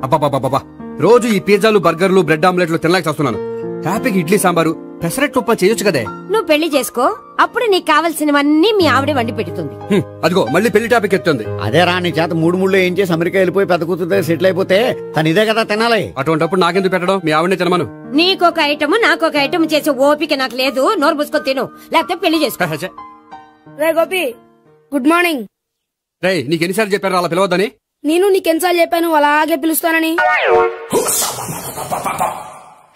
అబ్బా రోజు ఈ పిజ్జాలు బర్గర్లు బ్రెడ్ ఆమ్లెట్లు తినలేక వస్తున్నాను. హ్యాపీగా ఇడ్లీ సాంబారు పెసరట్టు ఉప్మా చేయొచ్చు కదే. నువ్వు పెళ్లి చేసుకో, అప్పుడు నీకు కావాల్సినవన్నీ మీ ఆవిడే వండి పెడుతుంది. అదిగో మళ్ళీ పెళ్లి టాపిక్ ఎత్తుంది. అదే రా, నీ చేత మూడు ఏం చేసి అమెరికా వెళ్ళిపోయి పెద్ద కూతురు సెటిల్ అయిపోతే తను ఇదే కదా తినాలి. అటువంటిప్పుడు నాకెందుకు పెట్టడం, మీ ఆవిడనే తినమను. నీకొక ఐటమ్ నాకొక ఐటమ్ చేసే ఓపిక నాకు లేదు. నోరు పూసుకొని తిను, లేకపోతే పెళ్లి చేసుకో. రే గోపి, గుడ్ మార్నింగ్. రే నీకు ఎన్నిసార్లు చెప్పారు అలా పిలవద్దని? నేను నీకెన్నిసార్లు చెప్పాను అలాగే పిలుస్తానని.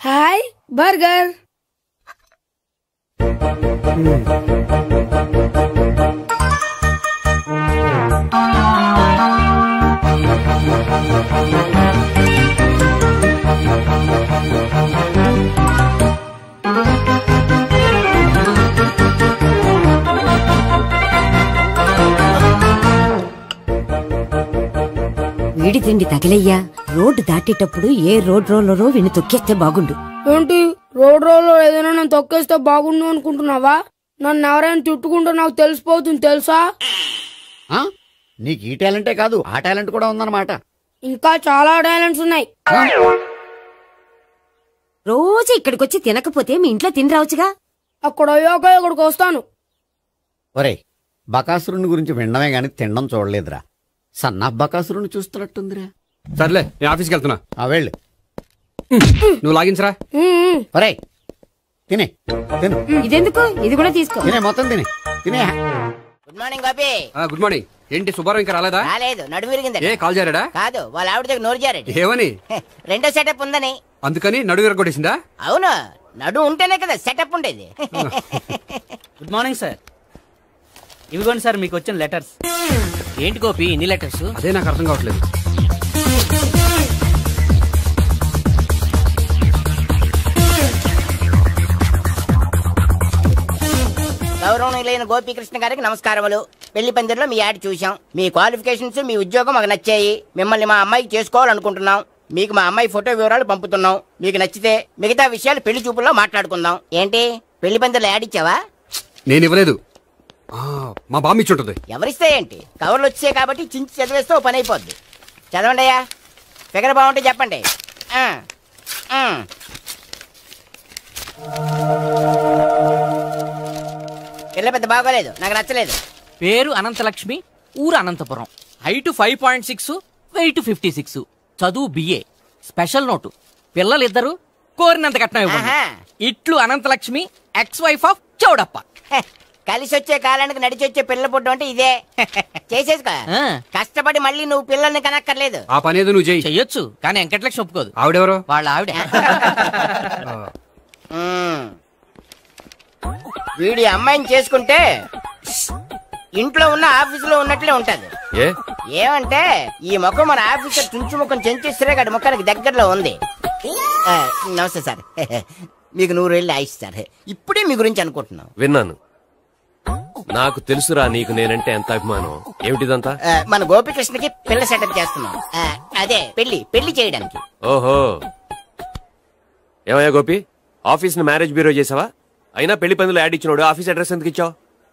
Hi burger. వీడి తిండి తగిలయ్యా. రోడ్డు దాటేటప్పుడు ఏ రోడ్ రోలరో విని తొక్కేస్తే బాగుండు. ఏంటి రోడ్ రోల్లో ఏదైనా నన్ను తొక్కేస్తే బాగుండు అనుకుంటున్నావా? నన్ను ఎవరైనా తిట్టుకుంటే నాకు తెలిసిపోతుంది తెలుసా? నీకు ఈ టాలెంటే కాదు ఆ టాలెంట్ కూడా ఉందన్నమాట. ఇంకా చాలా టాలెంట్స్ ఉన్నాయి. రోజు ఇక్కడికొచ్చి తినకపోతే మీ ఇంట్లో తిని రావచ్చుగా. అక్కడ అయ్యాక ఇక్కడికి వస్తాను. ఒరే, బకాసురుని గురించి వినడమే గాని తినడం చూడలేదురా. సన్నా బకాసురుని చూస్తున్నట్టుందిరా. సర్లే నేను ఆఫీస్కి వెళ్తున్నా. వెళ్ళు. నువ్వు లాగించరా. ఒరే తినే తిను. ఇదెందుకు? ఇది కూడా తీసుకో. తినే మొత్తం తినే. Good morning Gopi. Good morning. ఏంటి సుబ్బారావు ఇంకా రాలేదా? రాలేదు, నడుము విరిగింది. ఏ కాల్ చేరాడా? కాదు, వాళ్ళ ఆవిడ దగ్గర నోరు జారాడు. ఏమని? రెండో సెటప్ ఉందని. అందుకని నడువు విరగొట్టేసిందా? అవును, నడుము ఉంటేనే కదా సెటప్ ఉండేది. Good morning sir. ఇవిగోండి సార్ మీకు వచ్చిన లెటర్స్. ఏంటి గోపి ఇన్ని లెటర్స్? అదే నాకు అర్థం కావట్లేదు. గౌరవనీయులైన గోపీకృష్ణ గారికి నమస్కారములు. పెళ్లి పందిరిలో మీ యాడ్ చూసాం. మీ క్వాలిఫికేషన్స్, మీ ఉద్యోగం మాకు నచ్చాయి. మిమ్మల్ని మా అమ్మాయికి చేసుకోవాలనుకుంటున్నాం. మీకు మా అమ్మాయి ఫోటో వివరాలు పంపుతున్నాం. మీకు నచ్చితే మిగతా విషయాలు పెళ్లి చూపుల్లో మాట్లాడుకుందాం. ఏంటి పెళ్లి పందిరిలో యాడ్ ఇచ్చావా? నేను ఇవ్వలేదు, మా బామ్మ ఇచ్చి ఉంటుంది. ఎవరిస్తే ఏంటి, కవర్లు వచ్చాయి కాబట్టి చించి చదివేస్తే ఓ పని అయిపోద్ది. చదవండి అయ్యా. ఫిగర్ బాగుంటే చెప్పండి. పిల్ల పెద్ద బాగోలేదు, నాకు నచ్చలేదు. పేరు అనంతలక్ష్మి, ఊరు అనంతపురం, హైట్ 5.6, వెయిట్ 56, చదువు బిఏ, స్పెషల్ నోటు పిల్లలిద్దరు కోరినంత కట్నం ఇవ్వండి. ఇట్లు Anantalakshmi, ex wife of Chowdappa. కలిసి వచ్చే కాలానికి నడిచి వచ్చే పిల్ల పుట్టం అంటే ఇదే. చేసేసుకో, కష్టపడి మళ్ళీ నువ్వు పిల్లల్ని కనక్కర్లేదు. ఆ పని ఏదో నువ్వు చెయ్యొచ్చు, కానీ వెంకటలక్ష్మి ఒప్పుకోదు. ఆవిడెవరో? వాళ్ళ ఆవిడ. వీడి అమ్మాయిని చేసుకుంటే ఇంట్లో ఉన్న ఆఫీసులో ఉన్నట్లే ఉంటది. ఏమంటే ఈ ముఖం మన ఆఫీసర్ చుంచు ముఖం చెంచేశ్వరే గారి ముఖానికి దగ్గరలో ఉంది. నమస్తే సార్, మీకు 100 ఏళ్ళు ఆయుష్ సార్. ఇప్పుడే మీ గురించి అనుకుంటున్నాం. విన్నాను, నాకు తెలుసురా నీకు నేనంటే ఎంత అభిమానం. ఏమిటిదంతా? మన గోపికృష్ణకి పిల్ల సెటప్ చేస్తున్నాం. అదే పెళ్లి చేయడానికి. ఓహో, ఏమయ్యా గోపి, ఆఫీస్ ని మ్యారేజ్ బ్యూరో చేసావా? అయినా పెళ్లి పందులు యాడ్ ఇచ్చినోడు ఆఫీస్ అడ్రస్ ఎందుకు ఇచ్చావు?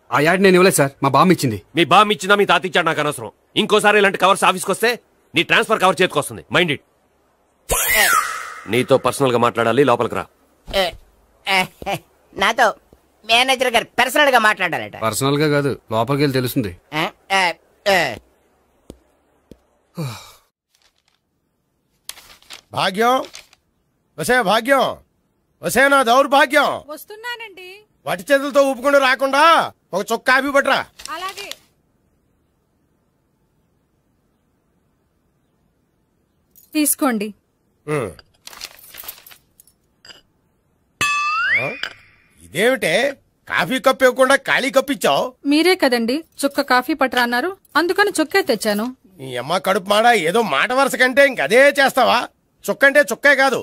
ఆ యాడ్ నేను ఇవ్వలేదు సార్, మా బామ్మ ఇచ్చింది. మీ బామ్మ ఇచ్చిందా మీ తాత ఇచ్చాడు నాకు అనవసరం. ఇంకోసారి ఇలాంటి కవర్స్ ఆఫీస్కి వస్తే నీ ట్రాన్స్ఫర్ కవర్ చేతికి వస్తుంది. Mind it. నీతో పర్సనల్ గా మాట్లాడాలి, లోపలికి రా. నాతో మేనేజర్ గారు పర్సనల్ గా మాట్లాడాలట. పర్సనల్ గా కాదు, లోపలికి వెళ్ళి తెలుస్తుంది. భాగ్యం, వసే భాగ్యం, వసే నా దౌర్భాగ్యం. వస్తున్నానండి. వటి చేతులతో ఊపుకుండా రాకుండా ఒక చుక్క కాఫీ పట్టరా. అలాగే. తీసుకోండి. ఇదేమిటే కాఫీ కప్ ఇవ్వకుండా ఖాళీ కప్ ఇచ్చావు? మీరే కదండి చుక్క కాఫీ పట్టరా అన్నారు, అందుకని చుక్కే తెచ్చాను. నీ అమ్మ కడుపు మాడ, ఏదో మాట వరుస కంటే ఇంకదే చేస్తావా? చుక్కంటే చుక్కే కాదు,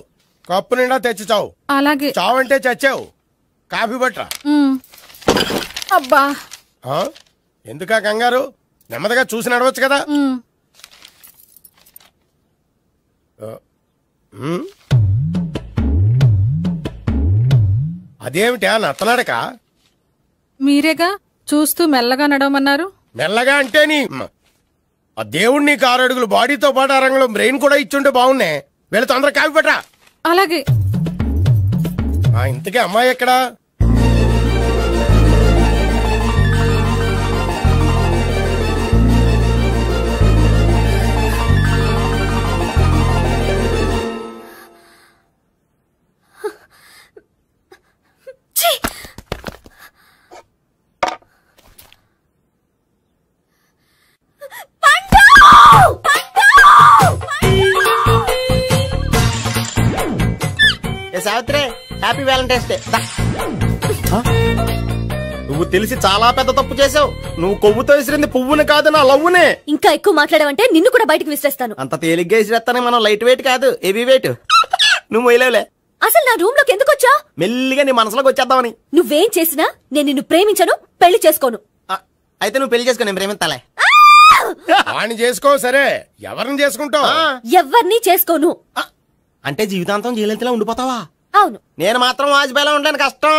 కప్పు నిండా తెచ్చి చావు. అలాగే. చావంటే చచ్చావు. కాఫీ పట్టరా. అబ్బా, ఎందుకా కంగారు? నెమ్మదిగా చూసి నడవచ్చు కదా. అదేమిటా నత్తనాడక? మీరేగా చూస్తూ మెల్లగా నడవమన్నారు. మెల్లగా అంటే ఆ దేవుడు నీకు 6 అడుగులు బాడీతో పాటు ఆ రంగంలో బ్రెయిన్ కూడా ఇచ్చుంటే బాగున్నాయి. వీళ్ళ తొందరగా కాపీ పట్టరా. అలాగే. ఇంతకీ అమ్మాయి ఎక్కడా? Savitri, happy Valentine's day. నువ్వు తెలిసి చాలా పెద్ద తప్పు చేసావు. నువ్వు కొవ్వుతో విసిరింది పువ్వుని కాదు, నా లవ్వునే. ఇంకా ఎక్కువ మాట్లాడవంటే నిన్ను కూడా బయటకు విసిరేస్తాను. అంత తేలిగ్గా విసిరేస్తానే, మనం లైట్ వెయిట్ కాదు, హెవీ వెయిట్. నువ్వు వేయలేవులే. అసలు నా రూమ్ లోకి ఎందుకు వచ్చా? మెల్లిగా నీ మనసులోకి వచ్చేద్దామని. నువ్వేం చేసినా నేను నిన్ను ప్రేమించను, పెళ్లి చేసుకోను. అయితే నువ్వు పెళ్లి చేసుకో, నేను ప్రేమిస్తాలే. వాణ్ణి చేసుకో. సరే, ఎవరిని చేసుకుంటావు? ఎవరిని చేసుకోను. అంటే జీవితాంతం జైలెంతలా ఉండిపోతావా? అవును. నేను మాత్రం వాజ్పేయిలా ఉండడానికి కష్టం.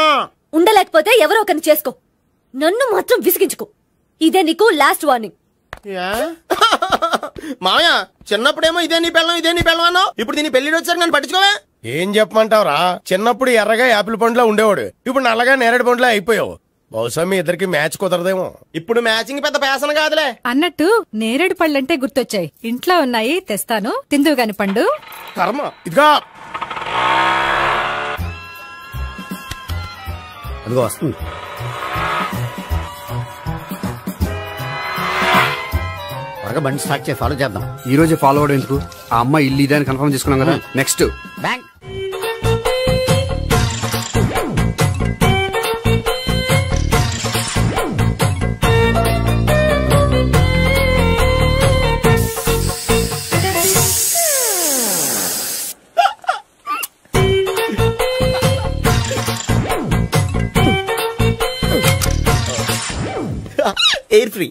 ఉండలేకపోతే ఎవరో ఒకరిని చేసుకో, నన్ను మాత్రం విసిగించుకో. ఇదే నీకు లాస్ట్ వార్నింగ్. మామయ్య, చిన్నప్పుడేమో ఇదే నీ పెళ్ళం అన్నావు. ఇప్పుడు దీని పెళ్లి వచ్చారు, నన్ను పట్టించుకోవే. ఏం చెప్పమంటావురా? చిన్నప్పుడు ఎర్రగా యాపిల్ పండులో ఉండేవాడు, ఇప్పుడు నల్లగా నేరేడు పండులో అయిపోయావు. బహుశా మీ ఇద్దరికి మ్యాచ్ కుదరదేమో. ఇప్పుడు మ్యాచింగ్ పెద్ద పేసన కాదులే. అన్నట్టు నేరేడు పళ్ళంటే గుర్తొచ్చాయి. ఇంట్లో ఉన్నాయి, తెస్తాను, తిందువు గాని పండు. కర్మ. ఇదిగా అదిగో వస్తుంది. త్వరగా బండి స్టార్ట్ చేసి ఫాలో చేద్దాం. ఈ రోజే ఫాలో అవడం ఎందుకు? ఆ అమ్మాయి ఇల్లు ఇదే అని కన్ఫర్మ్ చేసుకున్నాం కదా. Next bank. Air free.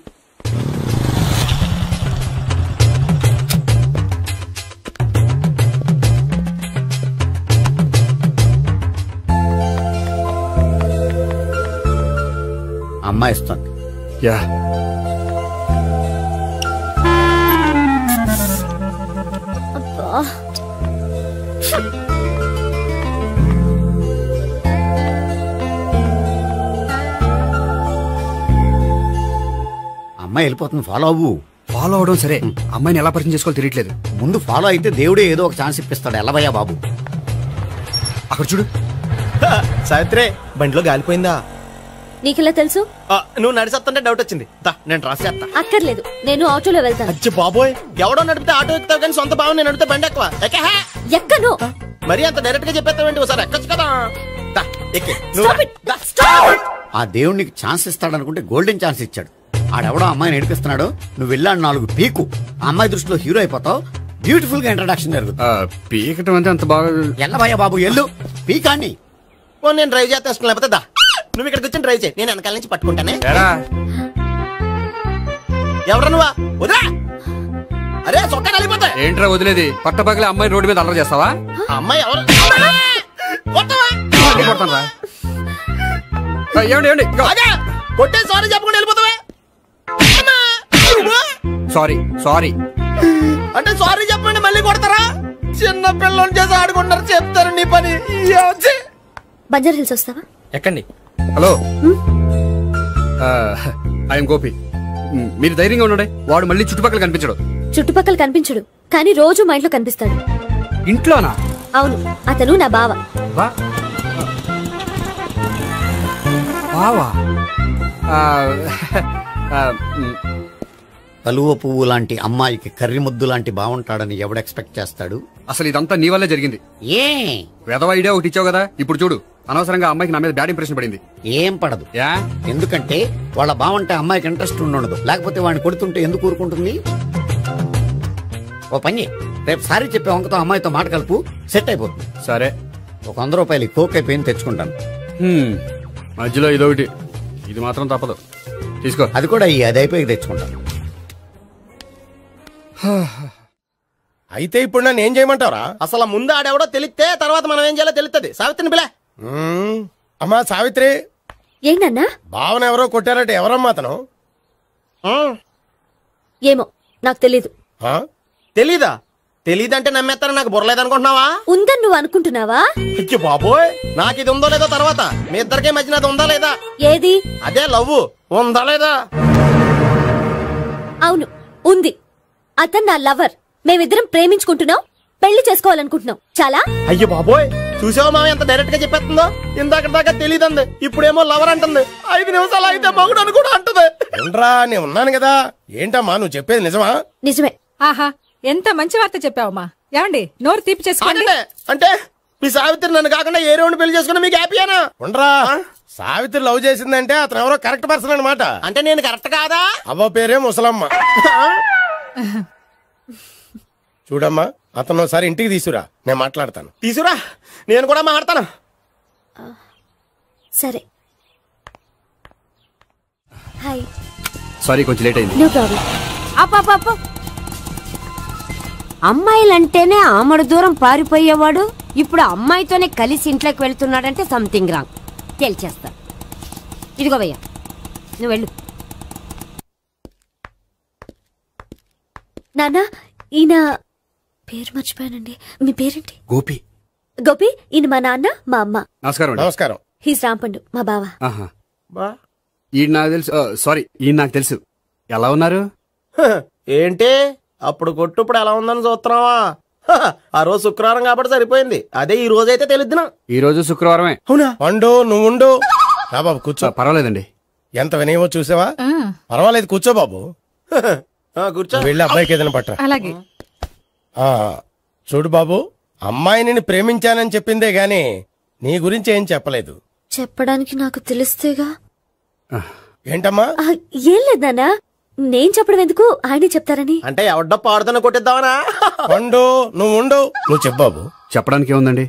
అమ్మాయి ఇస్తుంది. యా, అమ్మాయి వెళ్ళిపోతుంది, ఫాలో అవ్వు. ఫాలో అవడం సరే, అమ్మాయిని ఎలా పరిచయం చేసుకోవాలో తెలియట్లేదు. ముందు ఫాలో అయితే దేవుడే ఏదో ఒక ఛాన్స్ ఇప్పిస్తాడు. ఎలవయ్యా బాబు. అక్కడ చూడు. సావిత్రి, బండిలో గాలిపోయిందా? నీకెలా తెలుసు? నువ్వు నడిచేస్తుంటే డౌట్ వచ్చింది. నేను రాసేస్తా. అక్కర్లేదు, నేను ఆటోలో వెళ్తాను. అచ్చి బాబోయ్, ఎవడో నడిపితే ఆటో ఎక్కుతావు కానీ సొంత భావం నేను నడిపితే బండి ఎక్కువ. ఎక్కను. మరి అంత డైరెక్ట్ గా చెప్పేస్తావేంటి? ఒకసారి ఎక్కొచ్చు కదా. ఆ దేవుడు నీకు ఛాన్స్ ఇస్తాడనుకుంటే గోల్డెన్ ఛాన్స్ ఇచ్చాడు. ఆడెవడో అమ్మాయిని నడిపిస్తున్నాడు, నువ్వు వెళ్ళాడు 4 పీకు. ఆ అమ్మాయి దృష్టిలో హీరో అయిపోతావు. బ్యూటిఫుల్ గా ఇంట్రడక్షన్ జరుగుతుంది. పీకటం అంటే అంత బాగా ఎల్లవయ్యా బాబు, ఎల్లు పీకాన్ని. నేను డ్రైవ్ చేస్తాను, లేకపోతే దా నువ్వు ఇక్కడికి వచ్చి డ్రైవ్ చేయి, నేను వెనకాల నుంచి పట్టుకుంటానే. ఎవరు నువ్వా? వదిలా. అరే చొక్కా కలిగిపోతా. ఏంట్రా వదిలేది? పట్టపగలే అమ్మాయి రోడ్డు మీద అల్లరి చేస్తావా? అమ్మాయి ఎవరు? కొట్టే సారీ చెప్పకుండా వెళ్ళిపోతావా? సారీ సారీ అంటే సారీ చెప్పండి మళ్ళీ కొడతారా? చిన్న పిల్లలు చేసి ఆడుకుంటారు, చెప్తారు నీ పని. బంజారా హిల్స్ వస్తావా? ఎక్కండి. Hello, I'm Gopi. మీరు ధైర్యంగా ఉండండి. వాడు మళ్ళీ చుట్టుపక్కల కనిపించడు. చుట్టుపక్కల కనిపించడు, కానీ రోజు మా ఇంట్లో కనిపిస్తాడు. ఇంట్లోనా? అవును, అతను నా బావ. బావా? కలువ పువ్వు లాంటి అమ్మాయికి కర్రి ముద్దు లాంటి బాగుంటాడని ఎవడు ఎక్స్పెక్ట్ చేస్తాడు? అసలు ఇదంతా నీ వల్లే జరిగింది. ఏ వెధవ ఐడియా ఒకటి ఇచ్చావు కదా, ఇప్పుడు చూడు. అనవసరంగా అమ్మాయికి నా మీద బ్యాడ్ ఇంప్రెషన్ పడింది. ఏం పడదు. ఎందుకంటే వాళ్ళ బాగుంటే అమ్మాయికి ఇంట్రెస్ట్ ఉండదు. లేకపోతే వాడిని కొడుతుంటే ఎందుకు ఊరుకుంటుంది? ఓ పని, రేపు సారీ చెప్పే వంకతో అమ్మాయితో మాట కలుపు, సెట్ అయిపోతుంది. సరే, ఒక 100 రూపాయలు కోక్ అయిపోయింది, తెచ్చుకుంటాను. మధ్యలో ఇదొకటి, ఇది మాత్రం తప్పదు. తీసుకో. అది కూడా అది అయిపోయి తెచ్చుకుంటాను. అయితే ఇప్పుడు నన్ను ఏం చేయమంటావరా? అసలు ముందు ఆడెవడో తెలిస్తే తర్వాత మనం ఏం చేయాలో తెలుస్తుంది. సావిత్రిని పిల్ల. అమ్మా సావిత్రి, ఏంటన్నా? భావన ఎవరో కొట్టారట, ఎవరమ్మా అతను? ఏమో నాకు తెలీదు. తెలీదా? తెలీదంటే నమ్మేస్తారని నాకు బుర్రలేదనుకుంటున్నావా? ఉందని నువ్వు అనుకుంటున్నావా? అయ్యో బాబోయ్, నాకు ఇది ఉందో లేదో తర్వాత. మీ ఇద్దరికే మధ్యన అది ఉందా లేదా? ఏది? అదే లవ్ ఉందా లేదా? అవును ఉంది. అతను నా లవర్. మేమిద్దరం ప్రేమించుకుంటున్నాం, పెళ్లి చేసుకోవాలనుకుంటున్నాం. చాలా. అయ్యో బాబోయ్, చూసావా మామ ఎంత డైరెక్ట్ గా చెప్పేస్తుందో? ఇందాక దాకా తెలియదండి, ఇప్పుడేమో లవర్ అంటుంది. 5 నిమిషాలు అయితే మగుడు అని కూడా అంటుంది. ఏంట్రా, నేను ఉన్నాను కదా. ఏంటమ్మా నువ్వు చెప్పేది నిజమా? నిజమే. ఆహా, ఎంత మంచి వార్త చెప్పావమ్మా. ఏమండి, నోరు తీపి చేసుకోండి. అంటే మీ సావిత్రి నన్ను కాకుండా ఏ రౌండ్ పెళ్లి చేసుకున్నా మీకు హ్యాపీయేనా? ఉండరా, సావిత్రి లవ్ చేసిందంటే అతను ఎవరో కరెక్ట్ పర్సన్ అనమాట. అంటే నేను కరెక్ట్ కాదా? అవ్వ పేరే ముసలమ్మ. చూడమ్మా, అతను ఒకసారి ఇంటికి తీసుకురా, నేను మాట్లాడతాను. తీసురా, నేను కూడా మాట్లాడతాను. సరే. హాయ్. సారీ, కొంచెం లేట్ అయింది. No problem. అప్ప అమ్మాయిలంటేనే ఆమడు దూరం పారిపోయేవాడు ఇప్పుడు అమ్మాయితోనే కలిసి ఇంట్లోకి వెళ్తున్నాడంటే సంథింగ్ రాంగ్. తేల్చేస్తా. ఇదిగో భయ్యా, నువ్వు వెళ్ళు. నాన్న, ఈయన పేరు మర్చిపోయానండి. మీ పేరేంటి? గోపి. గోపి, ఈయన మా నాన్న, మా అమ్మ. నమస్కారం. నమస్కారం. హీస్ రాంపండు, మా బావ. ఈయన నాకు తెలుసు. సారీ, ఈయన నాకు తెలుసు. ఎలా ఉన్నారు? ఏంటి అప్పుడు కొట్టు ఇప్పుడు ఎలా ఉందని చూస్తున్నావా? ఆ రోజు శుక్రవారం కాబట్టి సరిపోయింది. అదే ఈ రోజు అయితే తెలుద్దునా. ఈ రోజు శుక్రవారమే. అవునా? పండు నువ్వు ఉండు. బాబు కూర్చో. పర్వాలేదండి. ఎంత వినయమో చూసావా? పర్వాలేదు, కూర్చో బాబు. కూర్చో. వెళ్ళి అబ్బాయికి ఏదైనా పట్ట. అలాగే. చూడు బాబు, అమ్మాయిని నేను ప్రేమించానని చెప్పిందే గాని నీ గురించి ఏం చెప్పలేదు. చెప్పడానికి నాకు తెలిస్తేగా. ఏంటమ్మా? ఏం లేదు నాన్న, నేను చెప్పడం ఎందుకు, ఆయనే చెప్తారని. అంటే ఎవడ్డో పాడుతున్న కొట్టిద్దామనా? పండు నువ్వు ఉండు. నువ్వు చెప్పు బాబు. చెప్పడానికి ఏముందండి,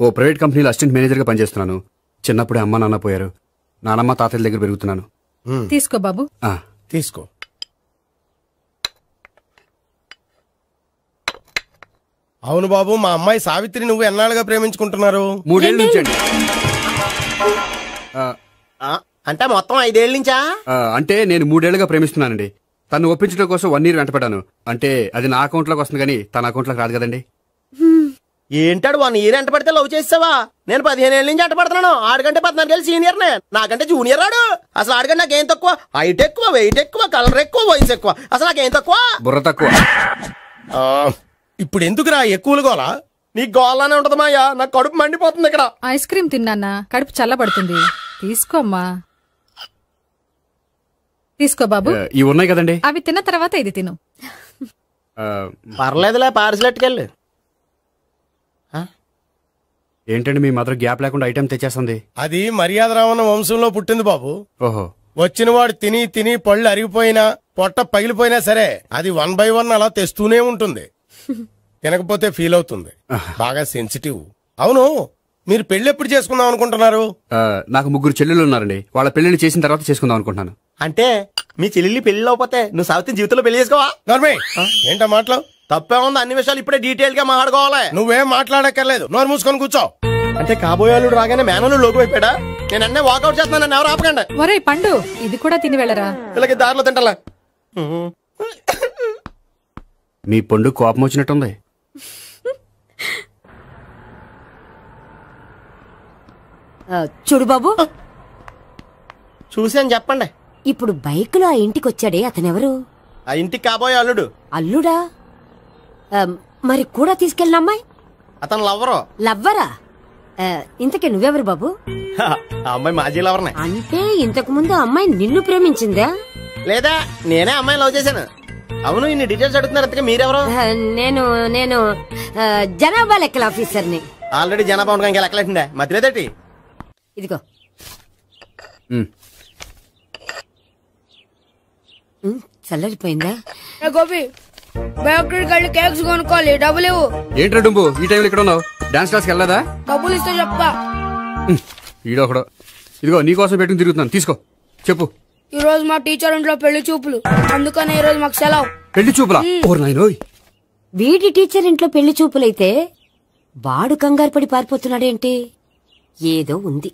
ఓ ప్రైవేట్ కంపెనీలో అసిస్టెంట్ మేనేజర్ గా పనిచేస్తున్నాను. చిన్నప్పుడే అమ్మ నాన్న పోయారు. నానమ్మ తాతయ్య దగ్గర పెరుగుతున్నాను. తీసుకో బాబు. తీసుకో. అవును బాబు, మా అమ్మాయి సావిత్రి నువ్వు ఎన్నాళ్ళుగా ప్రేమించుకుంటున్నారు? 3 ఏళ్ళ నుంచి అండి. అంటే మొత్తం 5 ఏళ్ళ నుంచా? అంటే నేను 3 ఏళ్లుగా ప్రేమిస్తున్నానండి. తను ఒప్పించడం కోసం 1 year వెంటపడ్డాను. అంటే అది నా అకౌంట్ లోకి వస్తుంది కానీ తన అకౌంట్ లోకి రాదు కదండి. ఏంటాడు 1 year ఎంట పడితే లవ్ చేసావా? నేను 15 ఏళ్ళ నుంచి ఎంట పడుతున్నాను. ఆడికంటే 14 ఏళ్ళు సీనియర్ నే, నాకంటే జూనియర్ ఆడు. అసలు ఆడికంటే నాకేం తక్కువ? హైట్ ఎక్కువ, వెయిట్ ఎక్కువ, కలర్ ఎక్కువ, వయసు ఎక్కువ. అసలు నాకేం తక్కువ? బుర్ర తక్కువ. ఇప్పుడు ఎందుకురా ఎక్కువలు గోలా? నీకు గోలానే ఉంటది మాయా, నాకు కడుపు మండిపోతుంది ఇక్కడ. ఐస్ క్రీమ్ తిన్నానా, కడుపు చల్లబడుతుంది. తీసుకోమ్మా. తీసుకో బాబు. ఇవి ఉన్నాయి కదండి, అవి తిన్న తర్వాత ఇది తిను. పర్లేదులే, పార్సిలెట్కెళ్ళి. ఏంటండి మీ మదర్ గ్యాప్ లేకుండా ఐటెం తెచ్చేస్తుంది? అది మర్యాద రావణ వంశంలో పుట్టింది బాబు. ఓహో. వచ్చిన వాడు తిని తిని పళ్ళు అరిగిపోయినా పొట్ట పగిలిపోయినా సరే అది 1 by 1 అలా తెస్తూనే ఉంటుంది. తినకపోతే ఫీల్ అవుతుంది. బాగా సెన్సిటివ్. అవును, మీరు పెళ్లి ఎప్పుడు చేసుకుందాం అనుకుంటున్నారు? నాకు 3 చెల్లెలు ఉన్నారండి. వాళ్ళ పెళ్లిని చేసిన తర్వాత చేసుకుందాం అనుకుంటున్నాను. అంటే మీ చెల్లెల్ని పెళ్లి అవ్వకపోతే నువ్వు సావిత్రి జీవితంలో పెళ్లి చేసుకోవా? ఏంటో మాటలు? తప్పే ఉంది, అన్ని విషయాలు ఇప్పుడే డీటెయిల్ గా మాట్లాడుకోవాలి. నువ్వేం మాట్లాడక్కర్లేదు, నోరు మూసుకొని కూర్చో. అంటే కాబోయేవాళ్ళు రాగానే మేనలు లోకి అయిపోయాడా? నేను అన్నీ వాకౌట్ చేస్తున్నాను, నన్ను ఎవరు ఆపకండి. ఒరే పండు, ఇది కూడా తిని వెళ్ళరా. ఇలాగే దారిలో తింటలా. మీ పండు కోపం వచ్చినట్టుంది. చూడు బాబు, చూసాను చెప్పండి. ఇప్పుడు బైక్ లో ఆ ఇంటికి వచ్చాడే అతనెవరు? ఆ ఇంటికి కాబోయే అల్లుడు. అల్లుడా? మరి కూడా తీసుకెళ్ళిన అమ్మాయి? అతను లవ్వరు. లవ్వరా? ఇంతకీ నువ్వెవరు బాబు? ఆ అమ్మాయి మాజీ లవర్నే. అంటే ఇంతకు ముందు అమ్మాయి నిన్ను ప్రేమించిందా? లేదా నేనే అమ్మాయి లవ్ చేశాను. అవును, ఇన్ని డీటెయిల్స్ అడుగుతున్నారు. అంతగా మీరెవరు? నేను జనాభా లెక్కల ఆఫీసర్ని. ఆల్రెడీ జనాభా ఉండగా ఇంకా లెక్కలేండే మధ్యలేదేటి? ఇదిగో. చల్లరిపోయిందా? గోపి, బయోక్రెడిట్ కార్డు కేక్స్ కొనుక్కోవాలి, డబ్బులు ఇవ్వు. ఏంట్రా డుంబు ఈ టైంలో ఇక్కడ ఉన్నావు? డాన్స్ క్లాస్కి వెళ్ళదా? డబ్బులు ఇస్తే చెప్తా. ఈడొకడు. ఇదిగో నీకోసం పెట్టుకుని తిరుగుతున్నాను, తీసుకో. చెప్పు. ఈ రోజు మా టీచర్ ఇంట్లో పెళ్లి చూపులు, అందుకని ఈ రోజు మాకు సెలవు. పెళ్లి చూపులా? వీడి టీచర్ ఇంట్లో పెళ్లి చూపులైతే వాడు కంగారు పడి పారిపోతున్నాడేంటి? ఏదో ఉంది.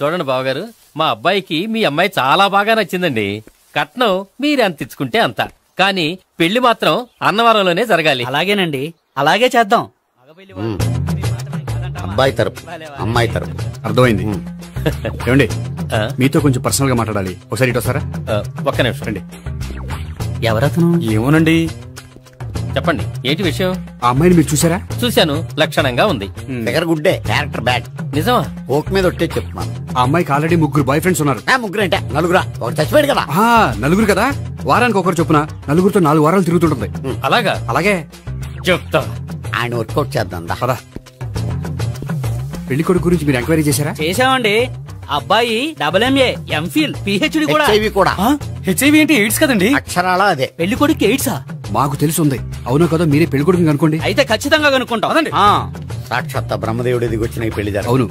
చూడండి బావగారు, మా అబ్బాయికి మీ అమ్మాయి చాలా బాగా నచ్చిందండి. కట్నం మీరు ఎంత ఇచ్చుకుంటే అంత, కానీ పెళ్లి మాత్రం అన్నవరంలోనే జరగాలి. అలాగేనండి, అలాగే చేద్దాం. అబ్బాయి తరపు అమ్మాయి తరపు. అర్థమైంది. ఏమండి మీతో కొంచెం పర్సనల్ గా మాట్లాడాలి, ఒకసారి ఇటు వస్తారా? ఒక్క నిమిషం అండి. ఎవరతను? ఏమోనండి. చెప్పండి, ఏంటి విషయం? ఆ అమ్మాయిని మీరు చూసారా? చూశాను, లక్షణంగా ఉంది. దగ్గర గుడ్డే, క్యారెక్టర్ బ్యాడ్. నిజమా? ఓక్ మీద ఒట్టే చెప్తున్నాను. ఆ అమ్మాయికి ఆల్రెడీ 3 బాయ్ ఫ్రెండ్స్ ఉన్నారు. 3 అంటే 4 ఒకటి చచ్చిపోయాడు కదా. 4 కదా, వారానికి ఒకరు చొప్పున 4 4 వారాలు తిరుగుతుంటుంది. అలాగా? అలాగే చెప్తా. ఆయన వర్కౌట్ చేద్దాం పదా. పెళ్లి కొడుకు గురించి మీరు ఎంక్వైరీ చేశారా? చేశామండి. అబ్బాయి MA, MPhil, PhD కూడా. HIV కూడా. HIV ఏంటి? ఎయిడ్స్ కదండి. అక్షరాలా అదే. పెళ్లి కొడుకు ఎయిడ్సా? మాకు తెలుసుంది. అవునో కదా, మీరే పెళ్లి కొడుకుని కనుకోండి. అయితే ఖచ్చితంగా కనుక్కుంటాం. సాక్షాత్ బ్రహ్మదేవుడి దిగి వచ్చిన ఈ పెళ్లి అవును.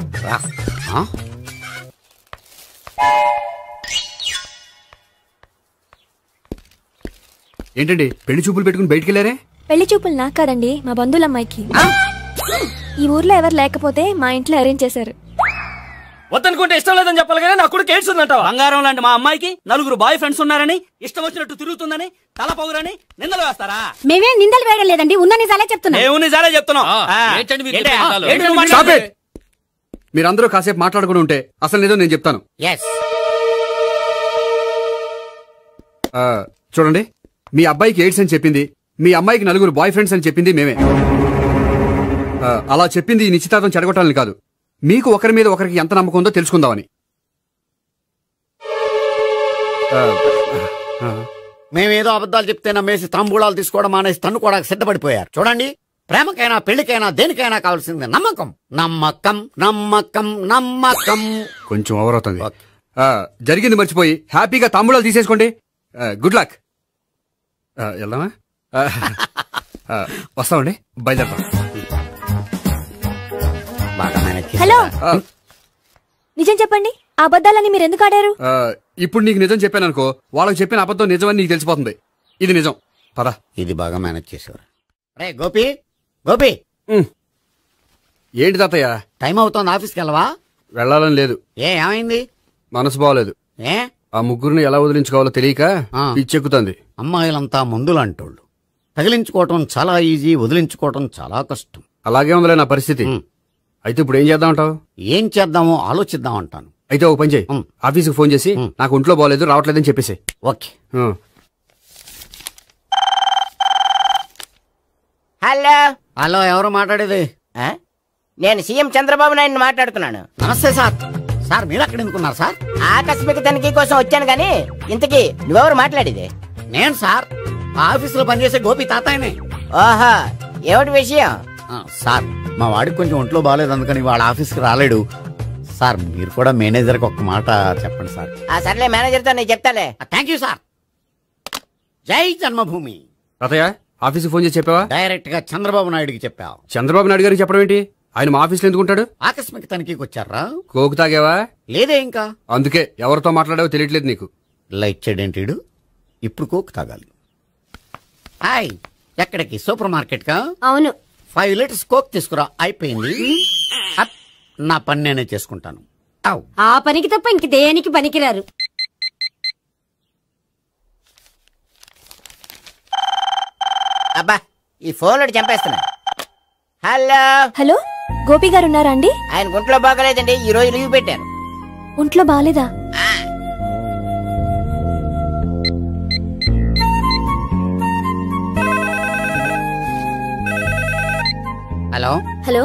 ఏంటండి పెళ్లి చూపులు పెట్టుకుని బయటికి వెళ్ళారే? పెళ్లి చూపులు నాకు కాదండి, మా బంధువుల అమ్మాయికి. ఈ ఊర్లో ఎవరు లేకపోతే మా ఇంట్లో అరేంజ్ చేశారు. వద్దనుకుంటే ఇష్టం లేదని చెప్పాలి కానీ నా కొడుకు ఎయిడ్స్ ఉందంటావా? బంగారం లాంటి మా అమ్మాయికి 4 బాయ్ ఫ్రెండ్స్ ఉన్నారని, ఇష్టం వచ్చినట్టు తిరుగుతుందని, తల పౌరని నిందలు వేస్తారా? మేమేం నిందలు వేయడం లేదండి, ఉన్న నిజాలే చెప్తున్నాం. మేము నిజాలే చెప్తున్నాం. మీరందరూ కాసేపు మాట్లాడుకుని ఉంటే అసలు ఏదో నేను చెప్తాను. చూడండి, మీ అబ్బాయికి ఎయిడ్స్ అని చెప్పింది, మీ అమ్మాయికి 4 బాయ్ ఫ్రెండ్స్ అని చెప్పింది మేమే. అలా చెప్పింది ఈ నిశ్చితార్థం చెడగొట్టాలని కాదు, మీకు ఒకరి మీద ఒకరికి ఎంత నమ్మకం ఉందో తెలుసుకుందామని. మేమేదో అబద్ధాలు చెప్తే నమ్మేసి తాంబూలాలు తీసుకోవడం మానేసి తన్నుకోవడానికి సిద్ధపడిపోయారు. చూడండి, ప్రేమకైనా పెళ్లికైనా దేనికైనా కావాల్సింది నమ్మకం. నమ్మకం నమ్మకం నమ్మకం. కొంచెం ఓవర్ అవుతుంది. జరిగింది మర్చిపోయి హ్యాపీగా తాంబూలాలు తీసేసుకోండి. Good luck. వెళ్దామా? వస్తామండి, బయలుదేరతాం. హలో, నిజం చెప్పండి, ఆ అబద్ధాలని మీరు ఎందుకు ఆడారు? ఇప్పుడు నీకు నిజం చెప్పాను అనుకో, వాళ్ళకి చెప్పిన అబద్ధం నిజమని నీకు తెలిసిపోతుంది. ఇది నిజం. పదా. ఇది బాగా మేనేజ్ చేసేవారు. రే గోపి, గోపి. ఏంటి తాతయ్య? టైం అవుతోంది, ఆఫీస్కి వెళ్ళవా? వెళ్ళాలని లేదు. ఏమైంది? మనసు బాగోలేదు. ఆ ముగ్గురిని ఎలా వదిలించుకోవాలో తెలియక పిచ్చెక్కుతుంది. అమ్మాయిలంతా మందులు అంటోళ్ళు. తగిలించుకోవటం చాలా ఈజీ, వదిలించుకోవటం చాలా కష్టం. అలాగే ఉందిలే నా పరిస్థితి. అయితే ఇప్పుడు ఏం చేద్దామంటావు? ఏం చేద్దామో ఆలోచిద్దామంటాను. అయితే ఓ పని చేయి, ఆఫీస్కి ఫోన్ చేసి నాకు ఒంట్లో బాగోలేదు రావట్లేదని చెప్పేసి. ఓకే. హలో. హలో, ఎవరు మాట్లాడేది? నేను సీఎం చంద్రబాబు నాయుడు మాట్లాడుతున్నాను. నమస్తే సార్. సార్ మీరు అక్కడ ఎందుకున్నారు సార్? ఆకస్మిక తనిఖీ కోసం వచ్చాను గానీ ఇంతకీ నువ్వెవరు మాట్లాడేది? నేను సార్, ఆఫీసులో పనిచేసే గోపి తాతాయనే. ఓహో, ఏమిటి విషయం? సార్, మా వాడికి కొంచెం ఒంట్లో బాగాలేదు, అందుకని వాడు ఆఫీస్కి రాలేడు. సార్, మీరు కూడా మేనేజర్కి ఒక్క మాట చెప్పండి సార్. సర్లే, మేనేజర్తో నేను చెప్తాలే. Thank you sir. జై జన్మభూమి. తాతయ్య, ఆఫీస్కి ఫోన్ చేసి చెప్పావా? డైరెక్ట్ గా చంద్రబాబు నాయుడుకి చెప్పావు. చంద్రబాబు నాయుడు గారికి చెప్పడం ఏంటి? ఆయన మా ఆఫీస్లో ఎందుకుంటాడు? ఆకస్మిక తనిఖీకి వచ్చారా? కోకు తాగావా? లేదే ఇంకా. అందుకే ఎవరితో మాట్లాడావో తెలియట్లేదు నీకు. లైట్ చేయడేంటిడు? ఇప్పుడు కోక్ తాగాలి. హాయ్, ఎక్కడికి? సూపర్ మార్కెట్ కా? అవును. 5 లీటర్స్ కోక్ తీసుకురా. అయిపోయింది. నా పని నేనే చేసుకుంటాను. ఆ పనికి తప్ప ఇంక దేనికి పనికిరారు. అబ్బా, ఈ ఫోన్ చంపేస్తున్నా. హలో. హలో, గోపి గారు ఉన్నారా అండి? ఆయన ఒంట్లో బాగలేదండి, ఈ రోజు లీవ్ పెట్టారు. ఒంట్లో బాగాలేదా? హలో. హలో,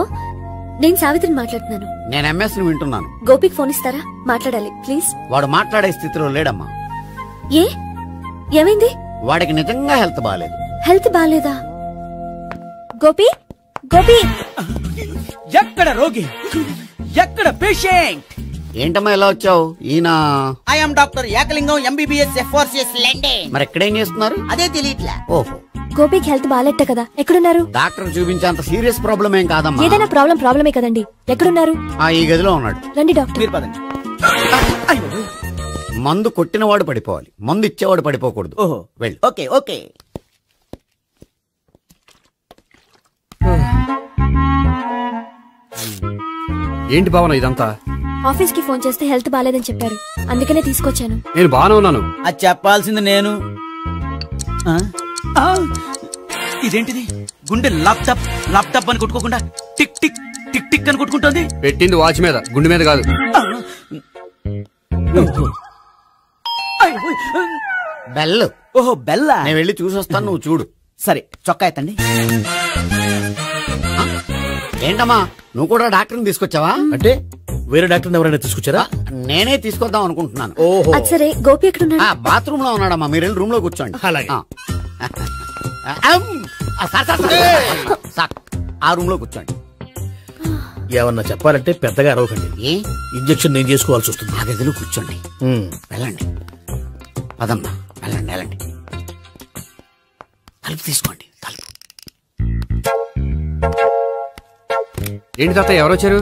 నేను సావిత్రిని మాట్లాడుతున్నాను. నేను ఎంఎస్ ని వింటున్నాను. గోపికి ఫోన్ ఇస్తారా? మాట్లాడాలి ప్లీజ్. వాడు మాట్లాడే స్థితిలో లేడమ్మా. ఏ, ఏమైంది? వాడికి నిజంగా హెల్త్ బాగాలేదు. హెల్త్ బాగాలేదా? గోపి, గోపి. ఎక్కడ రోగి, ఎక్కడ పేషెంట్? ఏంటమ్మా ఇలా వచ్చావు? ఈయన I'm doctor Ekalingam, MBBS FRCS London. మరి ఎక్కడేం చేస్తున్నారు? అదే తెలియట్లే. ఓహో, గోపికి హెల్త్ బాగాలేట కదా, ఎక్కడున్నారు? డాక్టర్ చూపించేంత సీరియస్ ప్రాబ్లం ఏం కాదమ్మా. ఏదైనా ప్రాబ్లమే కదండి. ఎక్కడున్నారు? ఈ గదిలో ఉన్నాడు. రండి డాక్టర్. మీరు పదండి. మందు కొట్టినవాడు పడిపోవాలి, మందు ఇచ్చేవాడు పడిపోకూడదు. ఓహో, వెళ్ళి. Okay okay. ఏంటి భావన ఇదంతా? ఆఫీస్ కి ఫోన్ చేస్తే హెల్త్ బాలేదని చెప్పారు, అందుకనే తీసుకొచ్చాను. నేను బాగానే ఉన్నాను. అది చెప్పాల్సింది నేను. ఇదేంటిది గుండె ల్యాప్టాప్ ల్యాప్టాప్ అని కొట్టుకోకుండా టిక్ టిక్ టిక్ టిక్ అని కొట్టుకుంటుంది. పెట్టింది వాచ్ మీద, గుండె మీద కాదు. బెల్. ఓహో బెల్లా. నేను వెళ్ళి చూసొస్తాను, నువ్వు చూడు. సరే చొక్కా ఎత్తండి. ఏంటమ్మా నువ్వు కూడా డాక్టర్ని తీసుకొచ్చావా? అంటే వేరే డాక్టర్ ఎవరైనా తీసుకొచ్చారా? నేనే తీసుకొద్దాం అనుకుంటున్నాను. ఓహో సరే గోపి ఎక్కడున్నాడు? బాత్రూమ్ లో ఉన్నాడమ్మా, మీరు వెళ్ళి రూమ్ లో కూర్చోండి. అలాగే. ఆ రూమ్ లో కూర్చోండి. ఏమన్నా చెప్పాలంటే పెద్దగా అరవకండి. ఇంజెక్షన్ నేను చేసుకోవాల్సి వస్తుంది. ఆ గదిలో కూర్చోండి. వెళ్ళండి పదమ్మా, వెళ్ళండి వెళ్ళండి. తలుపు తీసుకోండి, తలుపు. ఏంటి తాత ఎవరొచ్చారు?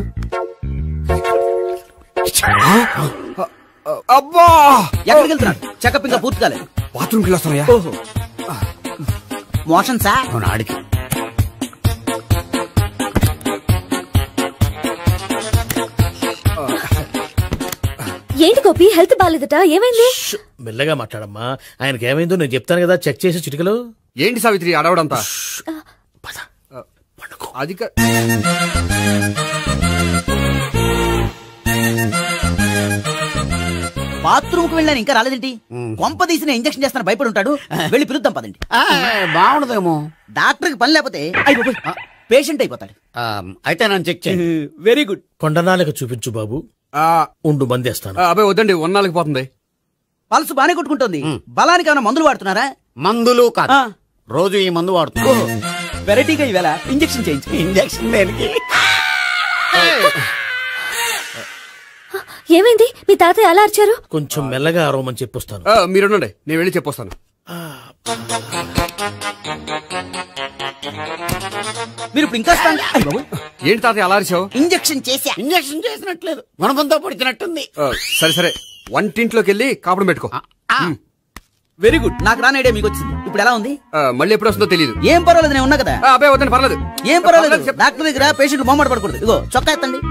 అబ్బా ఎక్కడికి వెళ్తున్నాడు? చెకప్ ఇంకా పూర్తి కాలేదు. బాత్రూమ్కి వెళ్ళొస్తానయ్యా. ఓహో మోషన్ సార్. అవును ఆడికి. ఏంటి గోపి హెల్త్ బాలేదట, ఏమైంది? మెల్లగా మాట్లాడమ్మా, ఆయనకి ఏమైందో నేను చెప్తాను కదా, చెక్ చేసి చిటికలు. ఏంటి సావిత్రి అడవడంతా? అది బాత్రూమ్ కు వెళ్ళాను ఇంకా రాలేదేంటి? కొంప తీసిన ఇంజక్షన్ చేస్తాను భయపడి ఉంటాడు. వెళ్ళి పిలుద్దాం పదండి. బాగుండదేమో. డాక్టర్ కి పని లేకపోతే పేషెంట్ అయిపోతాడు. అయితే నన్ను చెక్ చేయి. Very good. కొండనాలకు చూపించు బాబు. ఉండు మందేస్తాను. అబ్బాయి వద్దండి, ఉన్నాళ్ళకి పోతుంది. పల్సు బానే కొట్టుకుంటుంది. బలానికి ఏమైనా మందులు వాడుతున్నారా? మందులు కాదు, రోజు ఈ మందు వాడుతున్నా. వెరైటీగా ఈవేళ ఇంజక్షన్ చేయించు. ఇంజక్షన్ దేనికి? ఏమైంది? మీ తాతయ్య ఎలా అరిచారు? కొంచెం మెల్లగా అరవమని చెప్పొస్తాను. మీరుండండి, నేను వెళ్ళి చెప్పొస్తాను. మీరు ఇప్పుడు ఇంకా ఏంటి తాతయ్య అలా అరిచావు? ఇంజక్షన్ చేసా. ఇంజక్షన్ చేసినట్లేదు, గుణపంతో పొడిచినట్టుంది. సరే సరే, వంటింట్లోకి వెళ్ళి కాపుడు పెట్టుకో. Very good. నాకు రాని ఐడియా మీకు వచ్చింది. ఇప్పుడు ఎలా ఉంది? మళ్ళీ ఎప్పుడు వస్తుందో తెలియదు. ఏం పర్వాలేదు, నేను ఉన్నా కదా. అబ్బాయి వద్దండి, పర్లేదు. ఏం పర్వాలేదు. డాక్టర్ దగ్గర పేషెంట్ మొహమాట పడకూడదు. ఇగో చొక్కా ఎత్తండి.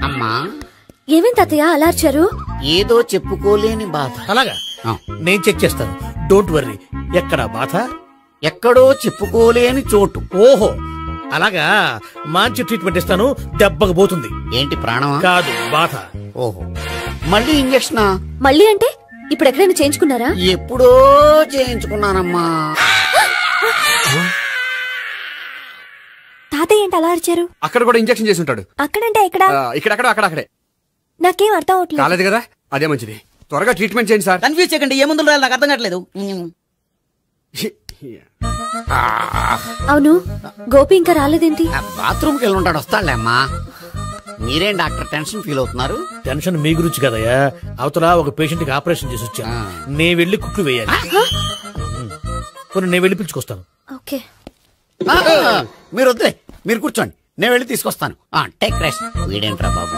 అమ్మా ఏమేం తాతయ్య అలా అరిచారు? ఏదో చెప్పుకోలేని బాధ. అలాగా, నేను చెక్ చేస్తాను. Don't worry. ఎక్కడా బాధ? ఎక్కడో చెప్పుకోలేని చోటు. ఓహో అలాగా, మంచి ట్రీట్మెంట్ ఇస్తాను, దెబ్బకు పోతుంది. ఏంటి ప్రాణమా? కాదు, బాధ. ఓహో మళ్ళీ ఇంజక్షనా? మళ్ళీ అంటే ఇప్పుడు ఎక్కడైనా చేయించుకున్నారా? ఎప్పుడో చేయించుకున్నానమ్మా. తాతయ్య ఏంటి అలా అరిచారు? అక్కడ కూడా ఇంజక్షన్ చేసి ఉంటాడు. అక్కడంటే ఎక్కడ? ఇక్కడక్కడ అక్కడక్కడే. నాకేం అర్థం అవట్లేదు. కాలేదు కదా, అదే మంచిది. త్వరగా ట్రీట్మెంట్ చేయండి సార్. కన్ఫ్యూజ్ చేయకండి. ఏ మందులు రాయాలి నాకు అర్థం కావట్లేదు. అవును, గోపి ఇంకా రాలేదేంటి? బాత్రూమ్కి వెళ్ళి ఉంటాడు, వస్తాడులే అమ్మా. మీరేం డాక్టర్ టెన్షన్ ఫీల్ అవుతున్నారు? టెన్షన్ మీ గురించి కదయ్యా, అవతల ఒక పేషెంట్ కి ఆపరేషన్ చేసి వచ్చా. నేను వెళ్ళి కుట్లు వేయాలి. నేను వెళ్ళి పిలుచుకొస్తాను. ఓకే మీరు వద్దులే, మీరు కూర్చోండి, నేను వెళ్ళి తీసుకొస్తాను. Take rest. వీడేంట్రా బాబు,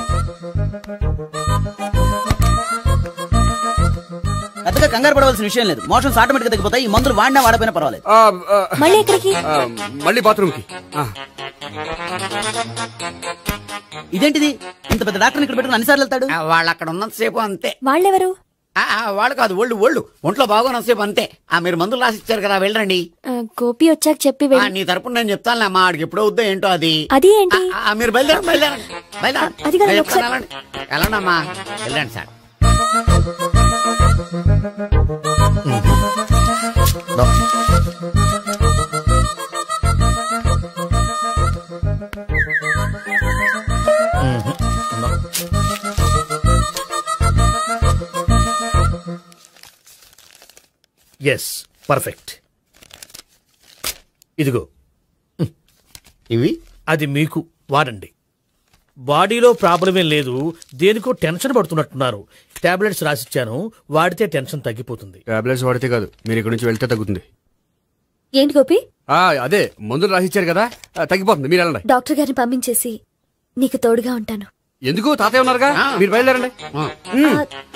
పెద్దగా కంగారు పడవలసిన విషయం లేదు. మోషన్స్ ఆటోమేటిక్ గా తగ్గిపోతాయి. ఈ మందులు వాడినా వాడపోయినా పర్వాలేదు. మళ్ళీ ఎక్కడికి? మళ్ళీ బాత్రూమ్ కి. ఇదేంటిది? ఇంత పెద్ద డాక్టర్ ఇక్కడ పెట్టుకుని అన్నిసార్లు వెళ్తాడు? వాళ్ళు అక్కడ ఉన్నంతసేపు అంతే. వాళ్ళెవరు? వాళ్ళు కాదు, ఒళ్ళు ఒంట్లో బాగోనంతసేపు అంతే. మీరు మందులు రాసిచ్చారు కదా, వెళ్ళండి. గోపి వచ్చాక చెప్పి నీ తరపున నేను చెప్తాను అమ్మా. ఆడికి ఎప్పుడో వద్దో ఏంటో అది. అది ఏంటి? మీరు బయలుదేరండి. వెళ్ళండి అమ్మా, వెళ్ళండి సార్. Yes, perfect. ఇదిగో ఇవి, అది మీకు వాడండి. బాడీలో ప్రాబ్లం ఏం లేదు, దేనికో టెన్షన్ పడుతున్నట్టున్నారు. టాబ్లెట్స్ రాసిచ్చాను, వాడితే టెన్షన్ తగ్గిపోతుంది. టాబ్లెట్స్ వాడితే కాదు, మీరు ఇక్కడ నుంచి వెళ్తే తగ్గుతుంది. ఏంటి గోపి? అదే మందులు రాసిచ్చారు కదా, తగ్గిపోతుంది. మీరు వెళ్ళండి. డాక్టర్ గారిని పంపించేసి నీకు తోడుగా ఉంటాను. ఎందుకు? తాతయ్య ఉన్నారుగా, మీరు బయలుదేరండి.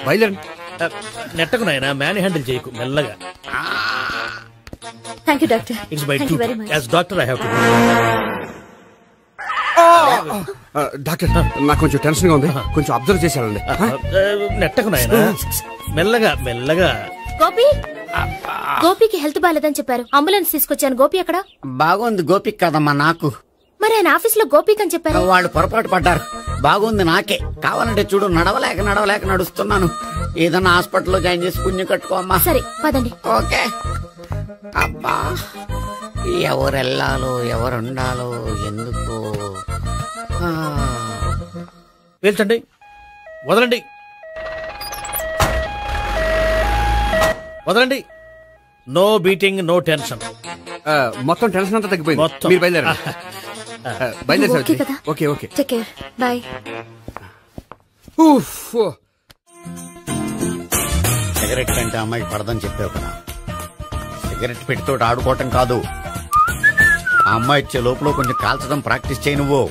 బయలుదేరండి. నెట్టకు నాయనా, మ్యాన్ హ్యాండిల్ చేయకు, మెల్లగా. Thank you doctor. It's by Thank you very much. As doctor I have to. Doctor నాకు కొంచెం టెన్షన్ గా ఉంది, కొంచెం అబ్జర్వ్ చేశానండి. నెట్టకు నాయనా, మెల్లగా మెల్లగా. గోపి, గోపికి హెల్త్ బాలేదని చెప్పారు, అంబులెన్స్ తీసుకొచ్చాను. గోపి ఎక్కడ? బాగుంది గోపిక్ కదమ్మా నాకు. మరి ఆయన ఆఫీస్ లో గోపిక్ అని చెప్పారు. వాళ్ళు పొరపాటు పడ్డారు. బాగుంది నాకే. కావాలంటే చూడు, నడవలేక నడుస్తున్నాను. ఏదన్నా హాస్పిటల్లో జాయిన్ చేసి పుణ్యం కట్టుకోమ్మా. సరే పదండి. ఓకే. అబ్బా, ఎవరెళ్ళాలో ఎవరుండాలో ఎందుకు. పీల్చండి, వదలండి, వదలండి. No beating, no tension. మొత్తం టెన్షన్ అంతా తగ్గిపోయింది. మొత్తం. మీరు బయలుదేరండి. బయలుదేరి ఓకే కదా? Okay okay. Take care, bye. Cigarette కంటే అమ్మాయికి పడదని చెప్పావు కదా. సిగరెట్ పెట్టితో ఆడుకోవటం కాదు, ఆ అమ్మాయి ఇచ్చే లోపల కొంచెం కాల్చడం ప్రాక్టీస్ చేయి నువ్వు.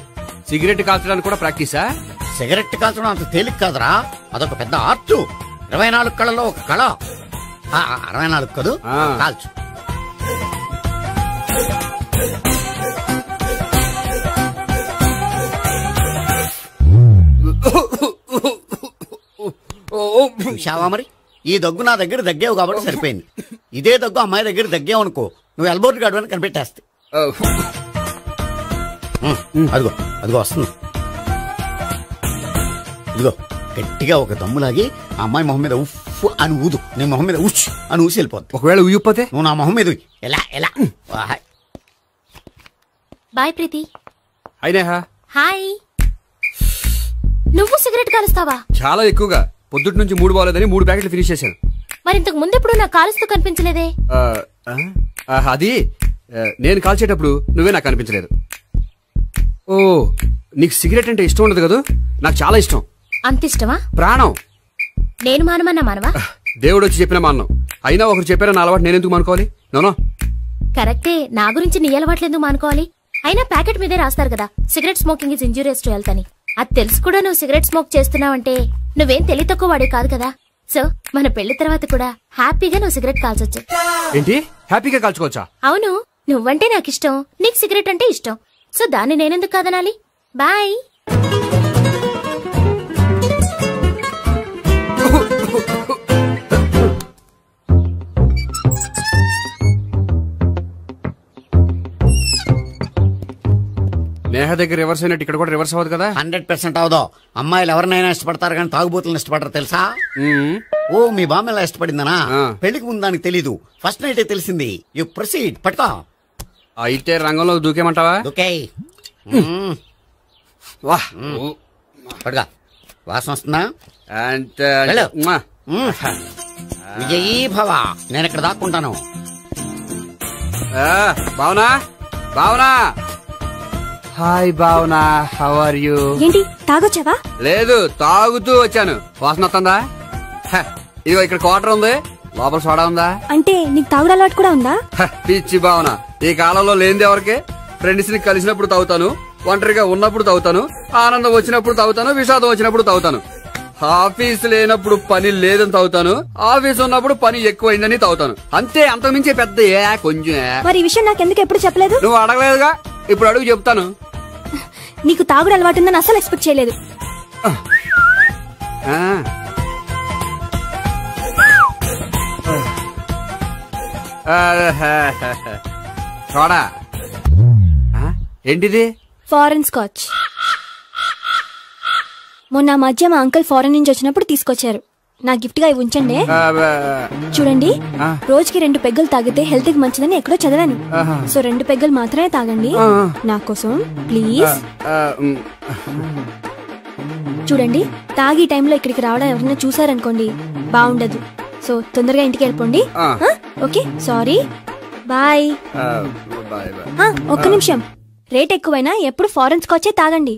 సిగరెట్ కాల్చడానికి కూడా ప్రాక్టీసా? సిగరెట్ కాల్చడం అంత తేలిక కాదురా, అదొక పెద్ద ఆర్ట్. 24 కళలో ఒక కళ. 64 కదు, కాల్చు. చూశావా మరి, ఈ దగ్గు నా దగ్గర దగ్గేవు కాబట్టి సరిపోయింది. ఇదే దగ్గు అమ్మాయి దగ్గర దగ్గేవు అనుకో, నువ్వు ఎల్బోర్డ్ గాడు అని కనిపెట్టేస్తే. అదిగో అదిగో వస్తుంది. ఇదిగో గట్టిగా ఒక దమ్ములాగి ఆ అమ్మాయి మొహం మీద ఉఫ్ అని ఊదు, నీ మొహం మీద ఉచ్ అని ఊసి వెళ్ళిపోద్ది. ఒకవేళ ఊయకపోతే నువ్వు నా మొహం మీద ఎలా ఎలా. బాయ్ ప్రీతి. అయినా హాయ్. నువ్వు సిగరెట్ కాలుస్తావా? చాలా ఎక్కువగా. పొద్దుటి నుంచి 3 బాలేదని 3 ప్యాకెట్లు ఫినిష్ చేశాను. మరి ఇంతకు ముందు ఎప్పుడు నాకు కాలుస్తూ కనిపించలేదే? అది నేను కాల్చేటప్పుడు నువ్వే నాకు కనిపించలేదు. ఓ, నీకు సిగరెట్ అంటే ఇష్టం ఉండదు కదా? నాకు చాలా ఇష్టం. అంత ఇష్టమా? ప్రాణం. నేను మానమన్నా మానవా? దేవుడు వచ్చి చెప్పిన మానం. అయినా ఒకరు చెప్పారా నా అలవాటు నేనెందుకు మానుకోవాలి? నోనో. కరెక్టే, నా గురించి నీ అలవాట్లు ఎందుకు మానుకోవాలి? అయినా ప్యాకెట్ మీదే రాస్తారు కదా, cigarette smoking is injurious to health అని. అది తెలుసు కూడా నువ్వు సిగరెట్ స్మోక్ చేస్తున్నావంటే నువ్వేం తెలివి తక్కువ వాడే కాదు కదా. సో మన పెళ్లి తర్వాత కూడా హ్యాపీగా నువ్వు సిగరెట్ కాల్చొచ్చు. ఏంటి, హ్యాపీగా కాల్చుకోవచ్చా? అవును, నువ్వంటే నాకు ఇష్టం, నీకు సిగరెట్ అంటే ఇష్టం. సో దాన్ని నేనెందుకు కాదనాలి? బాయ్. నేహ దగ్గర రివర్స్ అయినట్టు ఇక్కడ కూడా రివర్స్ అవ్వదు కదా? 100% అవదో. అమ్మాయిలు ఎవరినైనా ఇష్టపడతారు కానీ తాగుబోతులను ఇష్టపడరు తెలుసా? ఓ, మీ బామ్మ ఎలా ఇష్టపడిందనా? పెళ్లికి ముందు దానికి తెలీదు, ఫస్ట్ నైట్ తెలిసింది. You proceed. పట్టుకో. అయితే రంగంలో దూకేమంటావా? దూకే. పట్టుగా. వాసన వస్తుందా? విజయీ భవ. నేను ఇక్కడ దాక్కుంటాను. Bhavana, Bhavana. Hi Bhavana, how are you? ఏంటి, తాగొచ్చావా? లేదు, తాగుతూ వచ్చాను. వాసన వస్తుందా? ఇదిగో ఇక్కడ క్వార్టర్ ఉంది, లోపల సోడా ఉందా? అంటే నీకు తాగుడు అలవాటు కూడా ఉందా? పిచ్చి భావన, ఈ కాలంలో లేనిది ఎవరికి? ఫ్రెండ్స్ ని కలిసినప్పుడు తాగుతాను, ఒంటరిగా ఉన్నప్పుడు తాగుతాను, ఆనందం వచ్చినప్పుడు తాగుతాను, విషాదం వచ్చినప్పుడు తాగుతాను. ఆఫీస్ లేనప్పుడు పని లేదని తాగుతాను, ఆఫీస్ ఉన్నప్పుడు పని ఎక్కువైందని తాగుతాను. అంతే, అంతకుమించే పెద్ద కొంచెం. మరి ఈ విషయం నాకెందుకు ఎప్పుడు చెప్పలేదు? నువ్వు అడగలేదుగా, ఇప్పుడు అడుగు చెప్తాను. నీకు తాగుడు అలవాటు ఉందని అసలు ఎక్స్పెక్ట్ చేయలేదు. చూడా, ఏంటిది? Foreign scotch. మొన్న మధ్య మా అంకుల్ ఫారెన్ నుంచి వచ్చినప్పుడు తీసుకొచ్చారు. నా గిఫ్ట్ గా ఇవి ఉంచండి. చూడండి, రోజుకి 2 పెగ్గులు తాగితే హెల్త్ కి మంచిదని ఎక్కడో చదివాను. సో 2 పెగ్గులు మాత్రమే తాగండి నా కోసం ప్లీజ్. చూడండి, తాగి టైంలో ఇక్కడికి రావడం ఎవరైనా చూసారనుకోండి బాగుండదు. సో తొందరగా ఇంటికి వెళ్ళిపోండి. Okay, sorry, bye. ఒక్క నిమిషం, రేట్ ఎక్కువైనా ఎప్పుడు ఫారెన్ స్కాచే తాగండి.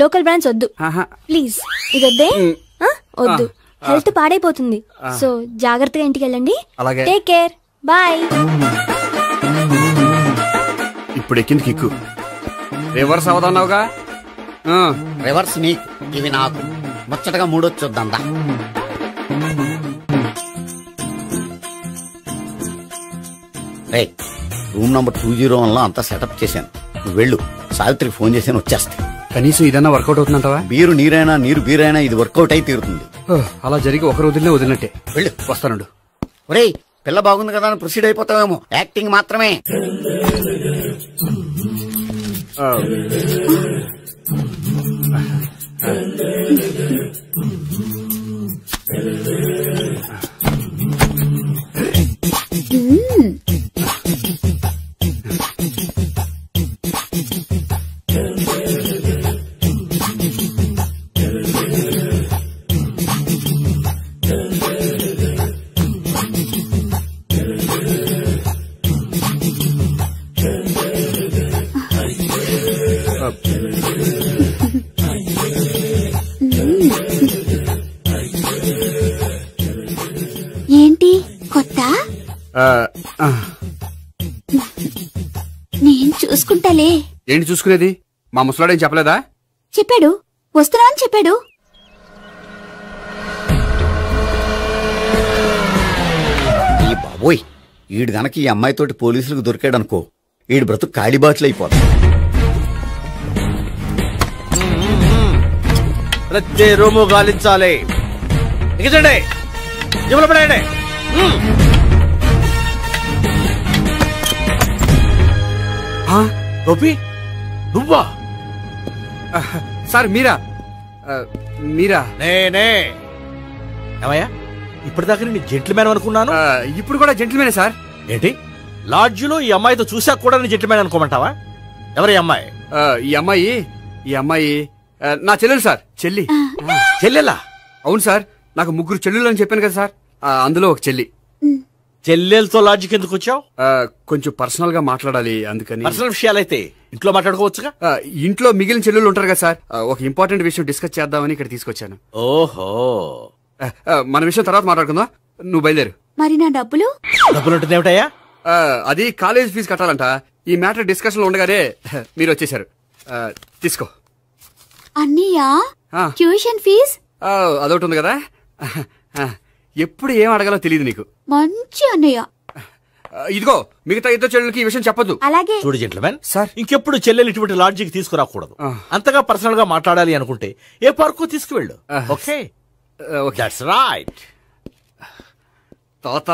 లోకల్ బ్రాండ్స్ వద్దు ప్లీజ్. ఇది వద్దే, వద్దు, హెల్త్ పాడైపోతుంది. సో జాగ్రత్తగా ఇంటికి వెళ్ళండి. Take care, bye. ఇప్పుడు ఎక్కింది కిక్కు. రివర్స్ అవదన్నావుగా? రివర్స్ నీకు, ఇవి నాకు. ముచ్చటగా 3 చూద్దాం. రే రూమ్ నంబర్ 201 లో అంతా సెటప్ చేశాను. నువ్వు వెళ్ళు, సావిత్రికి ఫోన్ చేశాను, వచ్చేస్తా. కనీసం ఇదన్నా వర్కౌట్ అవుతుందంటావా? బీరు నీరైనా నీరు బీరైనా ఇది వర్కౌట్ అయి తీరుతుంది. అలా జరిగి ఒక రోజులనే వదిలినట్టే. వెళ్ళు, వస్తానుండు. ఒరేయ్ పిల్ల బాగుంది కదా అని ప్రొసీడ్ అయిపోతావేమో, యాక్టింగ్ మాత్రమే. ఏంటి కొత్త? నేను చూసుకుంటాలే. ఏంటి చూసుకునేది? మా ముసలాడేం చెప్పలేదా? చెప్పాడు, వస్తున్నా అని చెప్పాడు. ఈ బాబోయ్, ఈడు గనక ఈ అమ్మాయితోటి పోలీసులకు దొరికాడనుకో, ఈడు బ్రతుకు కాళీబాట్లు అయిపోతాడు. ప్రతి రూము గాలించాలి. ఎగచండి, జబ్బులు పడండి. గోపి నువ్వా? సార్ మీరా? మీరా? నేనే. ఏమయ్యా, ఇప్పటిదాకా నేను జెంట్లమ్యాన్ అనుకున్నాను. ఇప్పుడు కూడా జెంట్లమ్యానే సార్. ఏంటి, లాడ్జిలో ఈ అమ్మాయితో చూసాక కూడా నేను జెంట్లమ్యాన్ అనుకోమంటావా? ఎవరి అమ్మాయి? ఈ అమ్మాయి నా చెల్లెలు సార్. చెల్లెలా? అవును సార్, నాకు 3 చెల్లెలు అని చెప్పాను కదా సార్, అందులో ఒక చెల్లి. చెల్లెలతో లాడ్జికి ఎందుకు వచ్చావు? కొంచెం పర్సనల్ గా మాట్లాడాలి, అందుకని. పర్సనల్ విషయాలైతే ఇంట్లో మాట్లాడుకోవచ్చుగా. ఇంట్లో మిగిలిన చెల్లెలు ఉంటారు కదా సార్, ఒక ఇంపార్టెంట్ విషయం డిస్కస్ చేద్దామని ఇక్కడ తీసుకొచ్చాను. ఓహో, మన విషయం తర్వాత మాట్లాడుకుందాం, నువ్వు బయలుదేరు. మరి నా డబ్బులు? డబ్బులు ఉంటుంది ఏమిటయ్యా? అది కాలేజ్ ఫీజు కట్టాలంట. ఈ మ్యాటర్ డిస్కషన్ లో ఉండగానే మీరు వచ్చేసారు. తీసుకో. అన్నయ్యా, ట్యూషన్ ఫీజ్? అదొకటి ఉంది కదా, ఎప్పుడు ఏం అడగాలో తెలియదు నీకు. మంచి అన్నయ్య. ఇదిగో, మిగతా 2 చెల్లెలకి ఈ విషయం చెప్పొద్దు. అలాగే. చూడు జెంట్లమెన్ సార్, ఇంకెప్పుడు చెల్లెలు ఇటువంటి లాడ్జికి తీసుకురాకూడదు. అంతగా పర్సనల్ గా మాట్లాడాలి అనుకుంటే ఏ పార్కు తీసుకువెళ్ళు. Okay, that's right. తాత